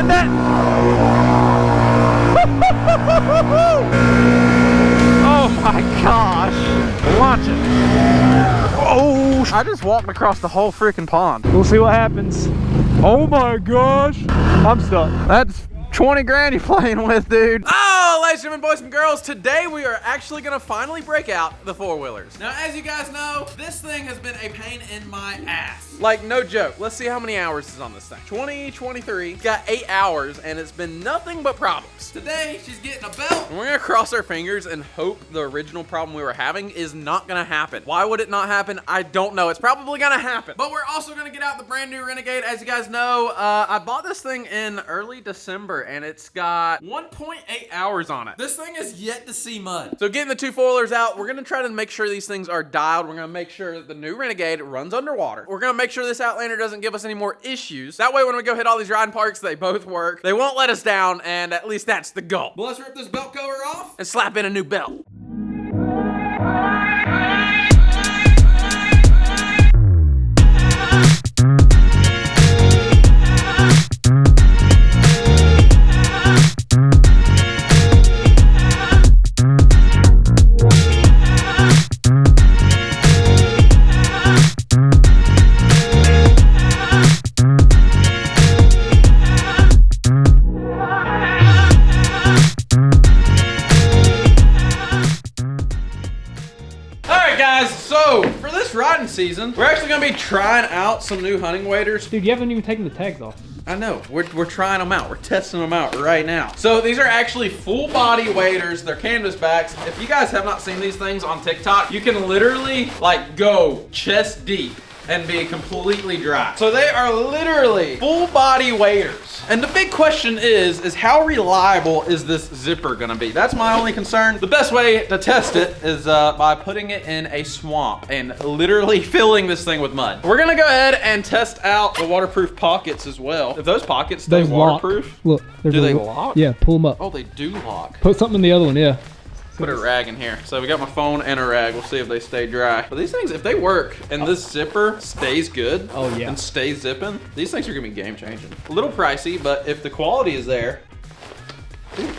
getting it. Oh my gosh. Watch it. Oh, I just walked across the whole freaking pond. We'll see what happens. Oh my gosh. I'm stuck. That's 20 grand you playing with, dude. Oh, ladies and gentlemen, boys and girls, today we are actually gonna finally break out the four-wheelers. Now, as you guys know, this thing has been a pain in my ass. Like, no joke. Let's see how many hours is on this thing. 2023. It's got 8 hours, and it's been nothing but problems. Today, she's getting a belt, and we're gonna cross our fingers and hope the original problem we were having is not gonna happen. Why would it not happen? I don't know. It's probably gonna happen. But we're also gonna get out the brand new Renegade. As you guys know, I bought this thing in early December, and it's got 1.8 hours on it. This thing is yet to see mud. So getting the two four-wheelers out, we're gonna try to make sure these things are dialed. We're gonna make sure that the new Renegade runs underwater. We're gonna make sure this Outlander doesn't give us any more issues. That way when we go hit all these riding parks, they both work. They won't let us down, and at least that's the goal. Well, let's rip this belt cover off and slap in a new belt. So, for this riding season, we're actually gonna be trying out some new hunting waders. Dude, you haven't even taken the tags off. I know, we're trying them out. We're testing them out right now. So these are actually full body waders. They're canvas backs. If you guys have not seen these things on TikTok, you can literally like go chest deep and be completely dry. So they are literally full body waders. And the big question is how reliable is this zipper gonna be? That's my only concern. The best way to test it is by putting it in a swamp and literally filling this thing with mud. We're gonna go ahead and test out the waterproof pockets as well. If those pockets stay waterproof, look, do they lock? Yeah, pull them up. Oh, they do lock. Put something in the other one, yeah. Put a rag in here. So we got my phone and a rag. We'll see if they stay dry. But these things, if they work and this zipper stays good and stays zipping, these things are gonna be game changing. A little pricey, but if the quality is there, dude,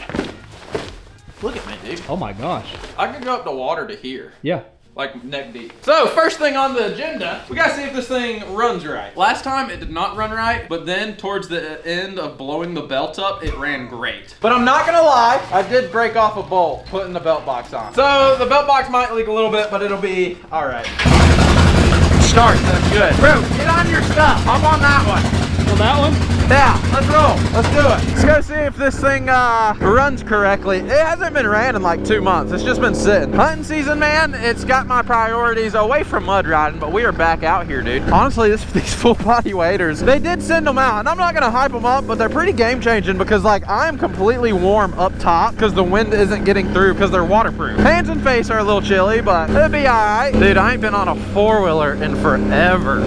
look at me, dude. Oh my gosh. I could go up the water to here. Yeah. Like neck deep. So first thing on the agenda, we gotta see if this thing runs right. Last time it did not run right, but then towards the end of blowing the belt up, it ran great. But I'm not gonna lie, I did break off a bolt putting the belt box on. So the belt box might leak a little bit, but it'll be all right. Start, that's good. Bro, get on your stuff. I'm on that one. On that one? Yeah, let's roll. Let's do it. Let's go see if this thing runs correctly. It hasn't been ran in like 2 months. It's just been sitting. Hunting season, man, it's got my priorities away from mud riding, but we are back out here, dude. Honestly, these full body waders, they did send them out, and I'm not gonna hype them up, but they're pretty game changing because like I'm completely warm up top because the wind isn't getting through because they're waterproof. Hands and face are a little chilly, but it'll be all right. Dude, I ain't been on a four-wheeler in forever.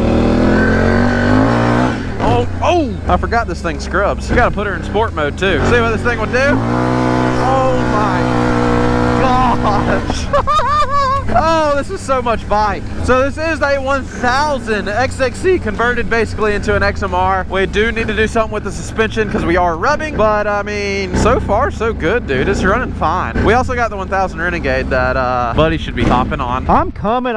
Oh, I forgot this thing scrubs. You gotta put her in sport mode too. See what this thing would do? Oh my gosh. Oh, this is so much bike. So this is a 1000 XXC converted basically into an XMR. We do need to do something with the suspension because we are rubbing, but I mean, so far so good, dude. It's running fine. We also got the 1000 Renegade that Buddy should be hopping on. I'm coming.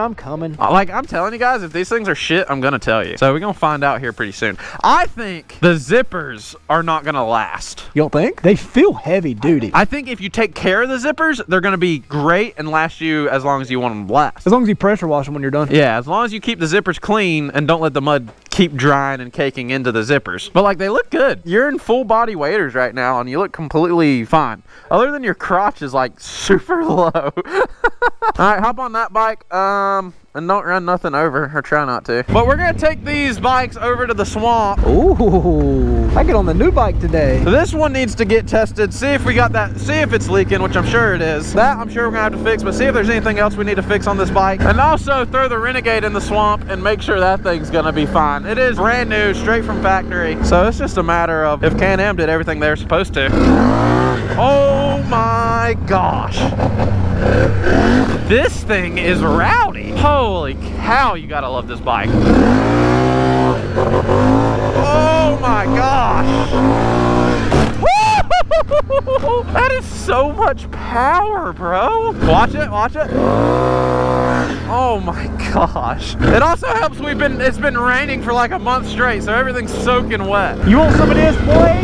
Like, I'm telling you guys, if these things are shit, I'm gonna tell you. So we're gonna find out here pretty soon. I think the zippers are not gonna last. You don't think? They feel heavy duty. I think if you take care of the zippers, they're gonna be great and last you as long as you want them to last. As long as you pressure wash them when you're done. Yeah, as long as you keep the zippers clean and don't let the mud keep drying and caking into the zippers. But like, they look good. You're in full body waders right now and you look completely fine. Other than your crotch is like super low. All right, hop on that bike. And don't run nothing over, or try not to. But we're gonna take these bikes over to the swamp. Ooh, I get on the new bike today. So this one needs to get tested, see if we got that, see if it's leaking, which I'm sure it is. That I'm sure we're gonna have to fix, but see if there's anything else we need to fix on this bike. And also throw the Renegade in the swamp and make sure that thing's gonna be fine. It is brand new, straight from factory. So it's just a matter of if Can-Am did everything they're supposed to. Oh my gosh. This thing is rowdy. Holy cow, you gotta love this bike. Oh my gosh. That is so much power, bro. Watch it, watch it. Oh my gosh. It also helps it's been raining for like a month straight, so everything's soaking wet. You want some of this, boy?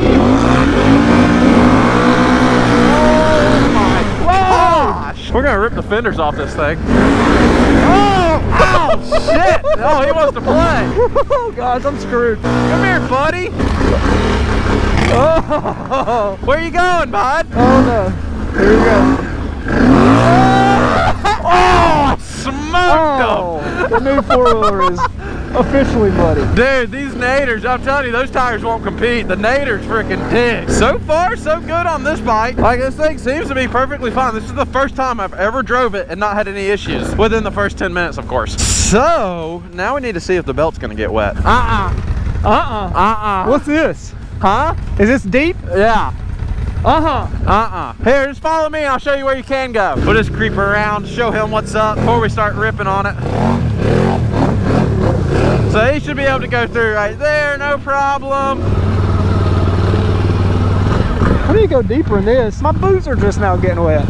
Oh my gosh. We're gonna rip the fenders off this thing. Oh, ow, shit. Oh, he wants to play. Oh gosh, I'm screwed. Come here, buddy. Oh, where you going, bud? Oh no. Here we go. Oh, I smoked him. The new four-wheeler is officially muddy. Dude, these naders, I'm telling you, those tires won't compete. The naders freaking dig. So far, so good on this bike. Like, this thing seems to be perfectly fine. This is the first time I've ever drove it and not had any issues within the first 10 minutes, of course. So, now we need to see if the belt's gonna get wet. What's this? Huh? Is this deep? Yeah. Here, just follow me and I'll show you where you can go. We'll just creep around, show him what's up before we start ripping on it. So he should be able to go through right there, no problem. I need to go deeper in this. My boots are just now getting wet.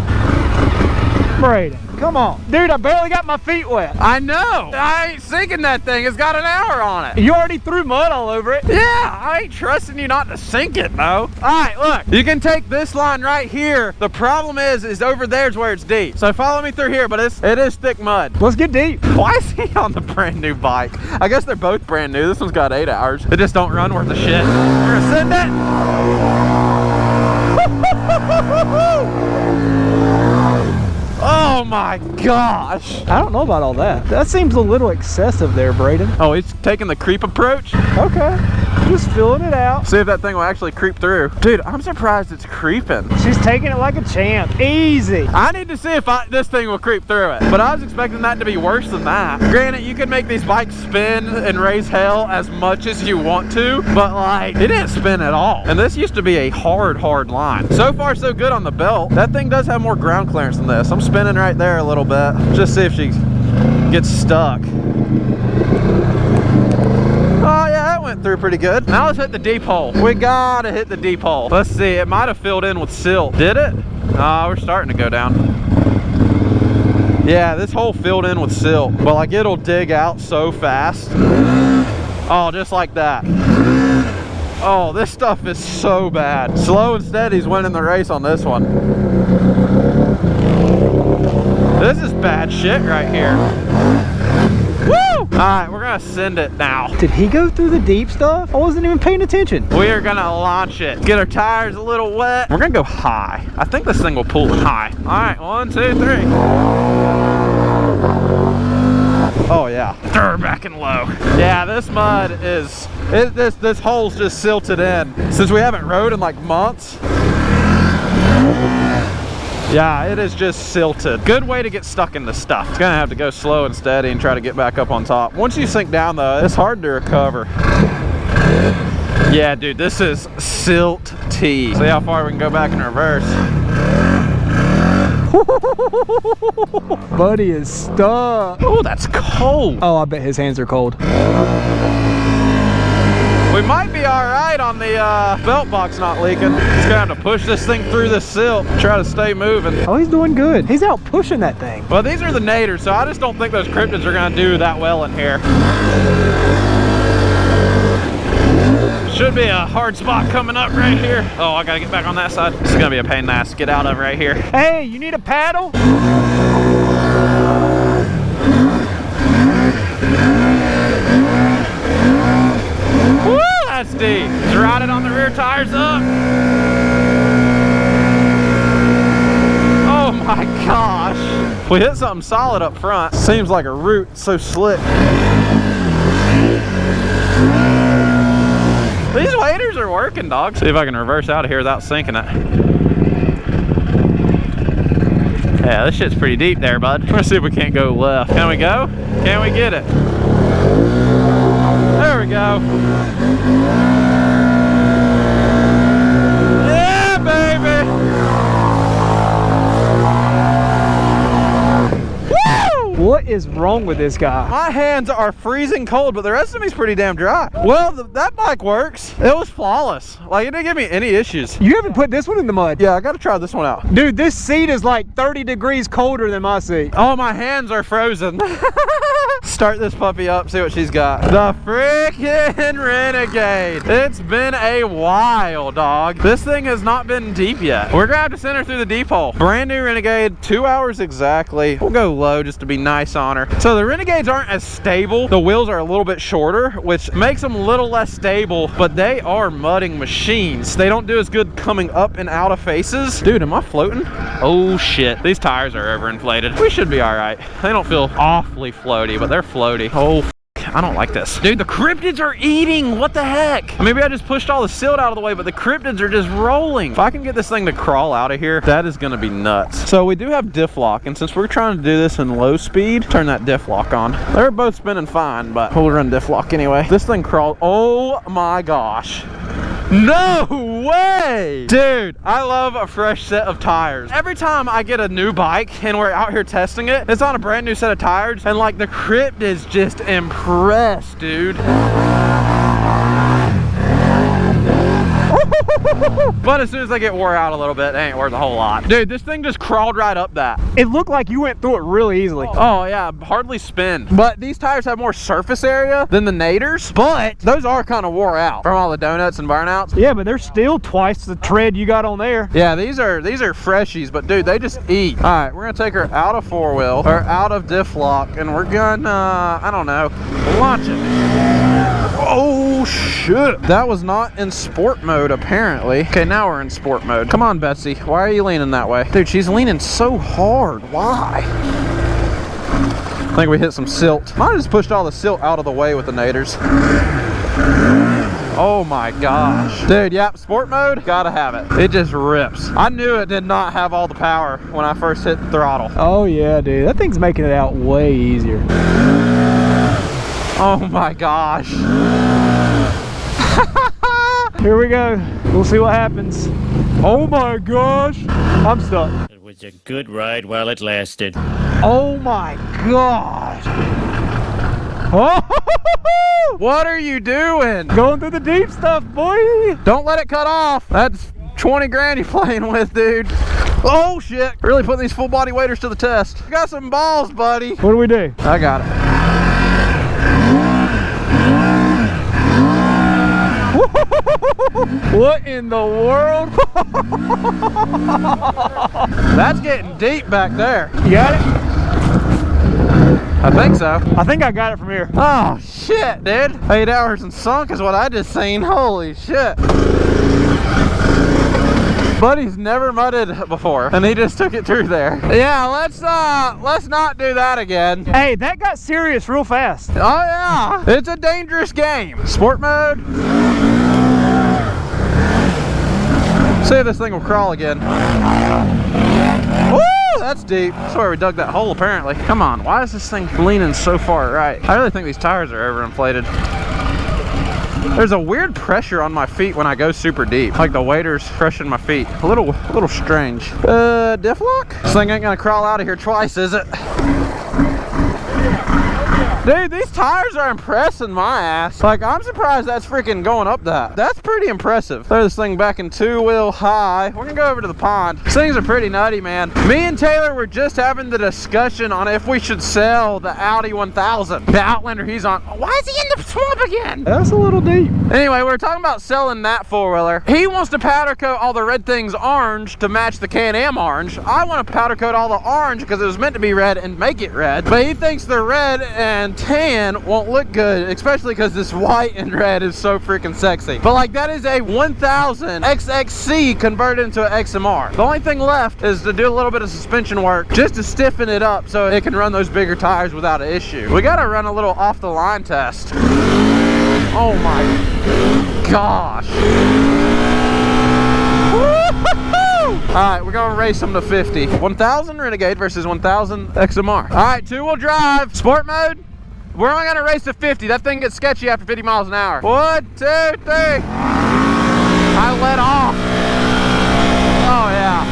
Braden, come on. Dude, I barely got my feet wet. I know. I ain't sinking that thing. It's got an hour on it. You already threw mud all over it. Yeah, I ain't trusting you not to sink it, though. All right, look. You can take this line right here. The problem is over there's where it's deep. So follow me through here, but it is thick mud. Let's get deep. Why is he on the brand new bike? I guess they're both brand new. This one's got 8 hours. It just don't run worth a shit. We're gonna send it. Oh my gosh. I don't know about all that. That seems a little excessive there, Braden. Oh, he's taking the creep approach? Okay. Just filling it out. See if that thing will actually creep through. Dude, I'm surprised it's creeping. She's taking it like a champ. Easy. I need to see if this thing will creep through it. But I was expecting that to be worse than that. Granted, you can make these bikes spin and raise hell as much as you want to, but like, it didn't spin at all. And this used to be a hard line. So far, so good on the belt. That thing does have more ground clearance than this. I'm spinning right there a little bit. Just see if she gets stuck. Oh yeah, that went through pretty good. Now let's hit the deep hole. We gotta hit the deep hole. Let's see, it might have filled in with silt. Did it? We're starting to go down. Yeah, this hole filled in with silt. But like, it'll dig out so fast. Oh, just like that. Oh, this stuff is so bad. Slow and steady's winning the race on this one. This is bad shit right here. Woo! Alright, we're gonna send it now. Did he go through the deep stuff? I wasn't even paying attention. We are gonna launch it. Get our tires a little wet. We're gonna go high. I think this thing will pull high. Alright, 1, 2, 3. Oh yeah. Back and low. Yeah, this mud is this hole's just silted in. Since we haven't rode in like months. Yeah, it is just silted. Good way to get stuck in this stuff. It's gonna have to go slow and steady and try to get back up on top. Once you sink down though, it's hard to recover. Yeah, dude, this is silt tea. See how far we can go back in reverse. Buddy is stuck. Oh, that's cold. Oh, I bet his hands are cold. We might be all right on the belt box not leaking. Just gonna have to push this thing through the silt, try to stay moving. Oh, he's doing good. He's out pushing that thing. Well, these are the naders, so I just don't think those cryptids are gonna do that well in here. Should be a hard spot coming up right here. Oh, I gotta get back on that side. This is gonna be a pain in the ass to get out of right here. Hey, you need a paddle? Woo, that's deep. Just ride it on the rear tires up. Oh my gosh. We hit something solid up front. Seems like a root, so slick. These waders are working, dog. See if I can reverse out of here without sinking it. Yeah, this shit's pretty deep there, bud. Let's see if we can't go left. Can we go? Can we get it? There we go. Yeah, baby. Woo! What is wrong with this guy? My hands are freezing cold, but the rest of me's pretty damn dry. Well, that bike works. It was flawless. Like, it didn't give me any issues. You haven't put this one in the mud. Yeah, I gotta try this one out. Dude, this seat is like 30 degrees colder than my seat. Oh, my hands are frozen. Start this puppy up, see what she's got. The freaking Renegade. It's been a while, dog. This thing has not been deep yet. We're gonna have to send her through the deep hole. Brand new Renegade, 2 hours exactly. We'll go low just to be nice on her. So the Renegades aren't as stable. The wheels are a little bit shorter, which makes them a little less stable, but they are mudding machines. They don't do as good coming up and out of faces. Dude, am I floating? Oh shit, these tires are overinflated. We should be all right. They don't feel awfully floaty, but they're floaty. Oh, I don't like this. Dude, the cryptids are eating. What the heck? Maybe I just pushed all the silt out of the way, but the cryptids are just rolling. If I can get this thing to crawl out of here, that is gonna be nuts. So we do have diff lock, and since we're trying to do this in low speed, turn that diff lock on. They're both spinning fine, but we'll run diff lock anyway. This thing crawled. Oh my gosh. No way! Dude, I love a fresh set of tires. Every time I get a new bike and we're out here testing it, it's on a brand new set of tires, and like the crypt is just impressed, dude. But as soon as they get wore out a little bit, they ain't worth a whole lot. Dude, this thing just crawled right up that. It looked like you went through it really easily. Oh yeah, hardly spin. But these tires have more surface area than the Naders, but those are kind of wore out from all the donuts and burnouts. Yeah, but they're still twice the tread you got on there. Yeah, these are freshies, but dude, they just eat. All right, we're gonna take her out of four-wheel, or out of diff lock, and we're gonna, I don't know, launch it. Oh shit, that was not in sport mode apparently. Okay, now we're in sport mode. Come on, Betsy, why are you leaning that way? Dude, she's leaning so hard. Why? I think we hit some silt. Might have just pushed all the silt out of the way with the Naders. Oh my gosh. Dude, yep, sport mode, gotta have it. It just rips. I knew it did not have all the power when I first hit the throttle. Oh yeah, dude, that thing's making it out way easier. Oh my gosh. Here we go. We'll see what happens. Oh my gosh. I'm stuck. It was a good ride while it lasted. Oh my gosh. Oh, what are you doing? going through the deep stuff, boy. Don't let it cut off. That's 20 grand you're playing with, dude. Oh shit. Really putting these full body waders to the test. You got some balls, buddy. What do we do? I got it. What in the world? That's getting deep back there. You got it? I think so. I think I got it from here. Oh shit, dude. 8 hours and sunk is what I just seen. Holy shit. Buddy's never mudded before, and he just took it through there. Yeah, let's not do that again. Hey, that got serious real fast. Oh yeah, it's a dangerous game. Sport mode. See if this thing will crawl again. Woo, that's deep. That's where we dug that hole apparently. Come on, why is this thing leaning so far right? I really think these tires are overinflated. There's a weird pressure on my feet when I go super deep. Like the wader's crushing my feet. A little strange. Diff lock? This thing ain't gonna crawl out of here twice, is it? Dude, these tires are impressing my ass. Like, I'm surprised that's freaking going up that. That's pretty impressive. Throw this thing back in two-wheel high. We're gonna go over to the pond. These things are pretty nutty, man. Me and Taylor were just having the discussion on if we should sell the Audi 1000. The Outlander he's on. Why is he in the swamp again? That's a little deep. Anyway, we're talking about selling that four-wheeler. He wants to powder coat all the red things orange to match the Can-Am orange. I want to powder coat all the orange because it was meant to be red and make it red. But he thinks the red and tan won't look good, especially because this white and red is so freaking sexy. But like, that is a 1000 XXC converted into an XMR. The only thing left is to do a little bit of suspension work just to stiffen it up so it can run those bigger tires without an issue. We got to run a little off the line test. Oh my gosh. All right, we're gonna race them to 50. 1000 Renegade versus 1000 XMR. All right, two-wheel drive, sport mode. We're only gonna race to 50. That thing gets sketchy after 50 miles an hour. 1, 2, 3. I let off. Oh yeah.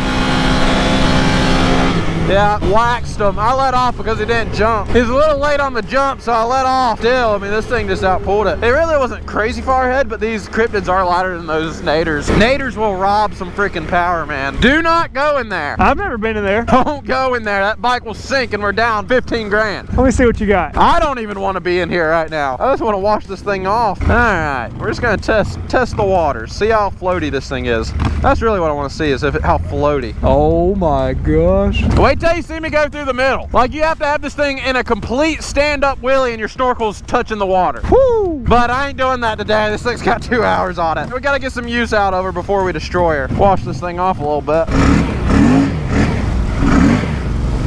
Yeah, waxed him. I let off because he didn't jump. He's a little late on the jump, so I let off. Still, I mean, this thing just outpulled it. It really wasn't crazy far ahead, but these cryptids are lighter than those naders. Naders will rob some freaking power, man. Do not go in there. I've never been in there. Don't go in there. That bike will sink and we're down 15 grand. Let me see what you got. I don't even want to be in here right now. I just want to wash this thing off. All right, we're just gonna test the waters. See how floaty this thing is. That's really what I want to see, is how floaty. Oh my gosh. Wait till you see me go through the middle. Like, you have to have this thing in a complete stand-up wheelie and your snorkel's touching the water. Woo! But I ain't doing that today. This thing's got 2 hours on it. We gotta get some use out of her before we destroy her. Wash this thing off a little bit.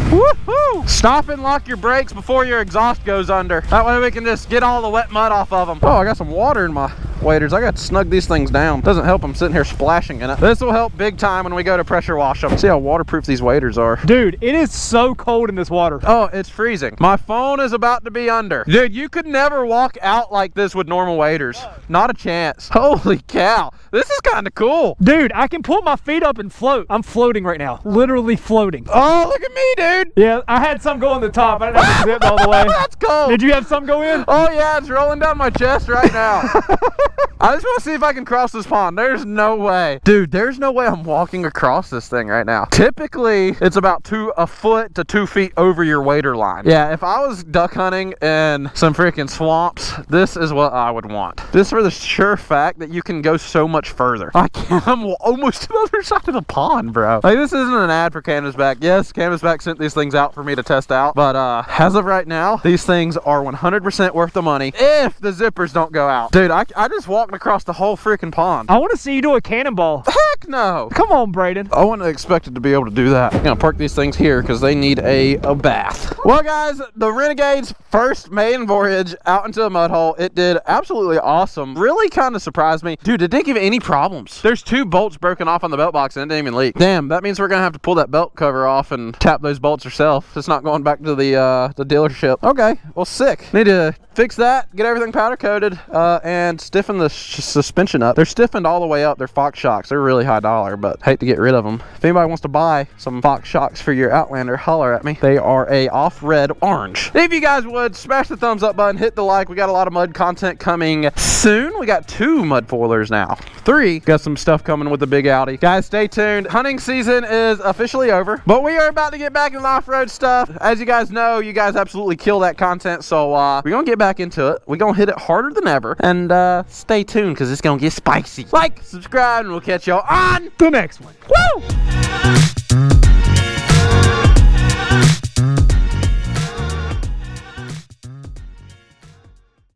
Woohoo! Stop and lock your brakes before your exhaust goes under. That way we can just get all the wet mud off of them. Oh, I got some water in my waders. I got to snug these things down. Doesn't help them sitting here splashing in it. This will help big time when we go to pressure wash them. See how waterproof these waders are. Dude, it is so cold in this water. Oh, it's freezing. My phone is about to be under. Dude, you could never walk out like this with normal waders. Not a chance. Holy cow. This is kind of cool. Dude, I can pull my feet up and float. I'm floating right now. Literally floating. Oh, look at me, dude. Yeah, I had some go on the top. I didn't have it zipped all the way. That's cold. Did you have some go in? Oh, yeah, it's rolling down my chest right now. I just want to see if I can cross this pond. There's no way. Dude, there's no way I'm walking across this thing right now. Typically, it's about a foot to 2 feet over your wader line. Yeah, if I was duck hunting in some freaking swamps, this is what I would want. This for the sure fact that you can go so much further. I'm almost to the other side of the pond, bro. Like, this isn't an ad for Canvasback. Yes, Canvasback sent these things out for me to test out, but as of right now, these things are 100% worth the money if the zippers don't go out. Dude, I just walked across the whole freaking pond. I want to see you do a cannonball. Heck no. Come on, Braden. I wouldn't have expected to be able to do that. I'm gonna park these things here because they need a bath. Well, guys, the Renegade's first maiden voyage out into a mud hole, it did absolutely awesome. Really kind of surprised me. Dude, it didn't give any problems. There's 2 bolts broken off on the belt box and it didn't even leak. Damn, that means we're gonna have to pull that belt cover off and tap those bolts ourselves. It's not going back to the dealership. Okay, well, sick. Need to fix that, get everything powder coated, and stiffen the suspension up. They're stiffened all the way up. They're Fox shocks. They're really high dollar, but hate to get rid of them. If anybody wants to buy some Fox shocks for your Outlander, holler at me. They are a off red orange. If you guys would, smash the thumbs up button, hit the like. We got a lot of mud content coming soon. We got 2 mud foilers now. 3. Got some stuff coming with the big Audi. Guys, stay tuned. Hunting season is officially over, but we are about to get back in the off-road stuff. As you guys know, you guys absolutely kill that content, so we're gonna get back into it. We're gonna hit it harder than ever, and stay tuned because it's gonna get spicy. Like, subscribe, and we'll catch y'all on the next one. Woo!